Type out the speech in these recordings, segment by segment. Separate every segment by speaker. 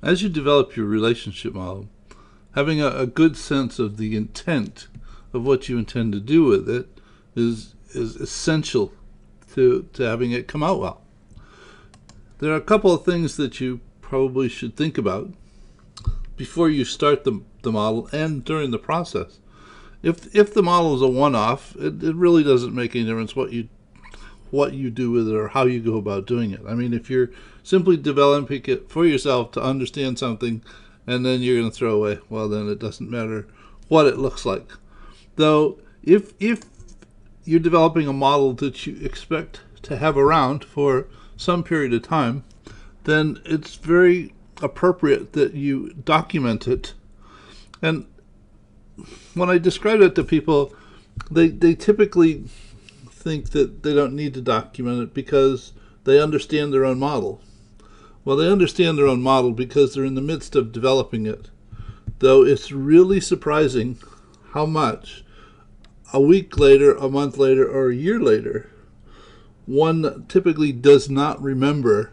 Speaker 1: As you develop your relationship model, having a good sense of the intent of what you intend to do with it is essential to having it come out well. There are a couple of things that you probably should think about before you start the model and during the process. If the model is a one-off, it really doesn't make any difference what you do with it or how you go about doing it. I mean, if you're simply developing it for yourself to understand something and then you're going to throw away, well, then it doesn't matter what it looks like. Though, if you're developing a model that you expect to have around for some period of time, then it's very appropriate that you document it. And when I describe it to people, they typically think that they don't need to document it because they understand their own model. Well, they understand their own model because they're in the midst of developing it. Though it's really surprising how much a week later, a month later, or a year later, one typically does not remember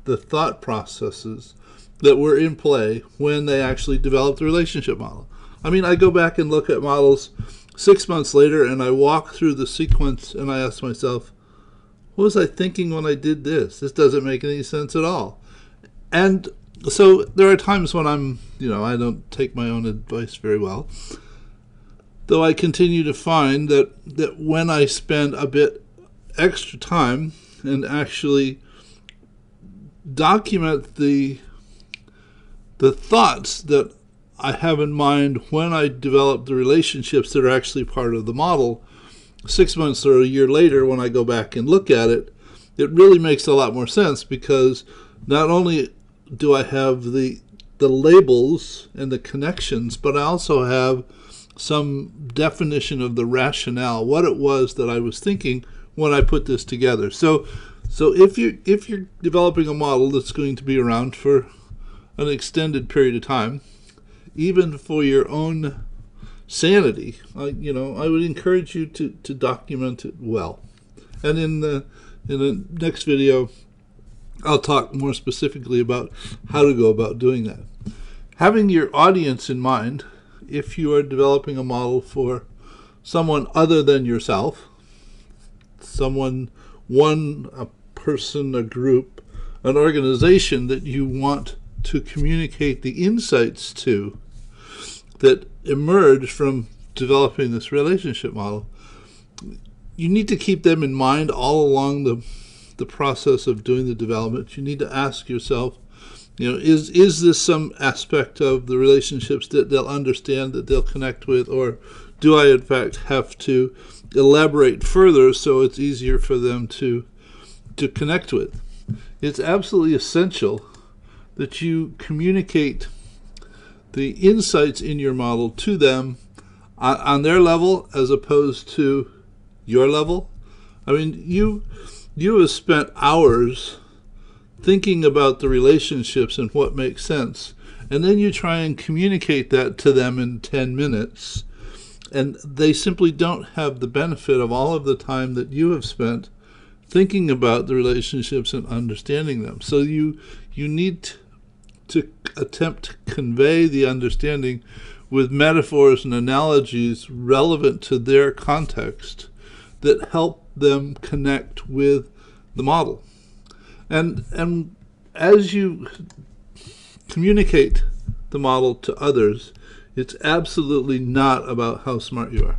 Speaker 1: the thought processes that were in play when they actually developed the relationship model. I mean, I go back and look at models 6 months later and I walk through the sequence and I ask myself, what was I thinking when I did this? This doesn't make any sense at all. And so there are times when I don't take my own advice very well. Though I continue to find that when I spend a bit extra time and actually document the thoughts that I have in mind when I develop the relationships that are actually part of the model, 6 months or a year later when I go back and look at it, it really makes a lot more sense because not only do I have the labels and the connections, but I also have some definition of the rationale, what it was that I was thinking when I put this together. So if you're developing a model that's going to be around for an extended period of time, even for your own sanity, I would encourage you to document it well. And in the next video, I'll talk more specifically about how to go about doing that. Having your audience in mind, if you are developing a model for someone other than yourself, a person, a group, an organization that you want to communicate the insights to that emerge from developing this relationship model, you need to keep them in mind all along the process of doing the development. You need to ask yourself, is this some aspect of the relationships that they'll understand, that they'll connect with, or do I in fact have to elaborate further so it's easier for them to connect with? It's absolutely essential that you communicate the insights in your model to them on their level as opposed to your level. I mean, you have spent hours thinking about the relationships and what makes sense, and then you try and communicate that to them in 10 minutes, and they simply don't have the benefit of all of the time that you have spent thinking about the relationships and understanding them. So you need to attempt to convey the understanding with metaphors and analogies relevant to their context that help them connect with the model. And as you communicate the model to others, it's absolutely not about how smart you are.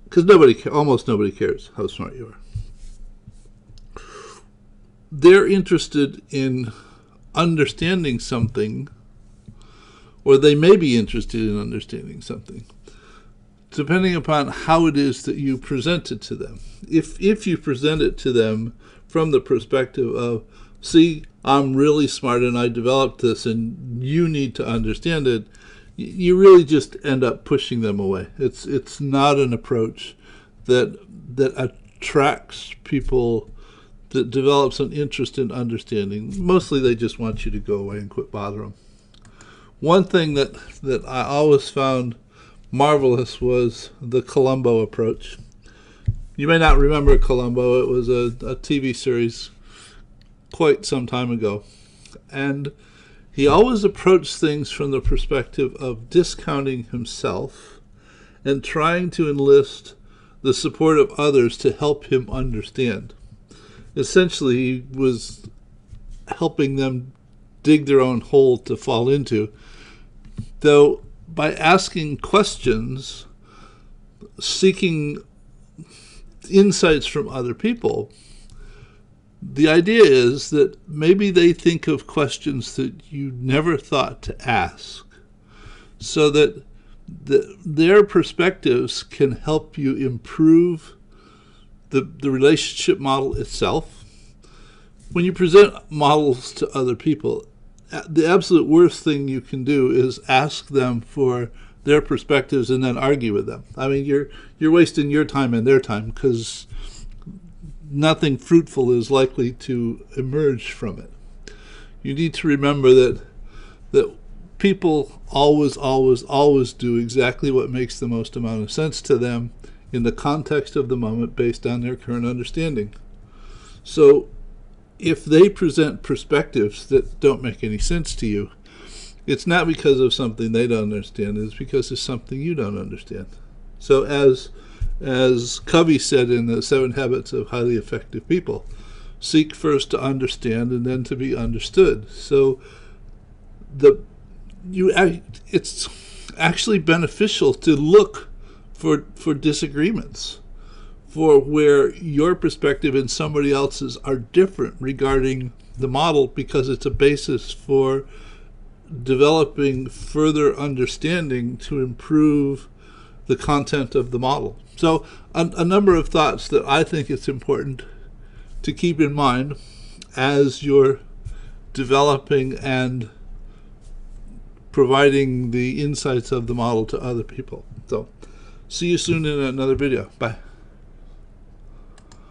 Speaker 1: Because almost nobody cares how smart you are. They're interested in understanding something, or they may be interested in understanding something, depending upon how it is that you present it to them. If you present it to them from the perspective of, see, I'm really smart and I developed this and you need to understand it, you really just end up pushing them away. It's not an approach that attracts people, that develops an interest in understanding. Mostly they just want you to go away and quit bothering them. One thing that I always found marvelous was the Colombo approach. You may not remember Colombo. It was a TV series quite some time ago. And he always approached things from the perspective of discounting himself and trying to enlist the support of others to help him understand. Essentially, he was helping them dig their own hole to fall into, though by asking questions, seeking insights from other people, the idea is that maybe they think of questions that you never thought to ask, so that their perspectives can help you improve the relationship model itself. When you present models to other people, the absolute worst thing you can do is ask them for their perspectives and then argue with them. I mean, you're wasting your time and their time, because nothing fruitful is likely to emerge from it. You need to remember that people always do exactly what makes the most amount of sense to them in the context of the moment based on their current understanding. So if they present perspectives that don't make any sense to you, it's not because of something they don't understand, it's because it's something you don't understand. So as Covey said in the 7 Habits of Highly Effective People, seek first to understand and then to be understood. So it's actually beneficial to look for disagreements, for where your perspective and somebody else's are different regarding the model, because it's a basis for developing further understanding to improve the content of the model. So a number of thoughts that I think it's important to keep in mind as you're developing and providing the insights of the model to other people. So see you soon in another video. Bye.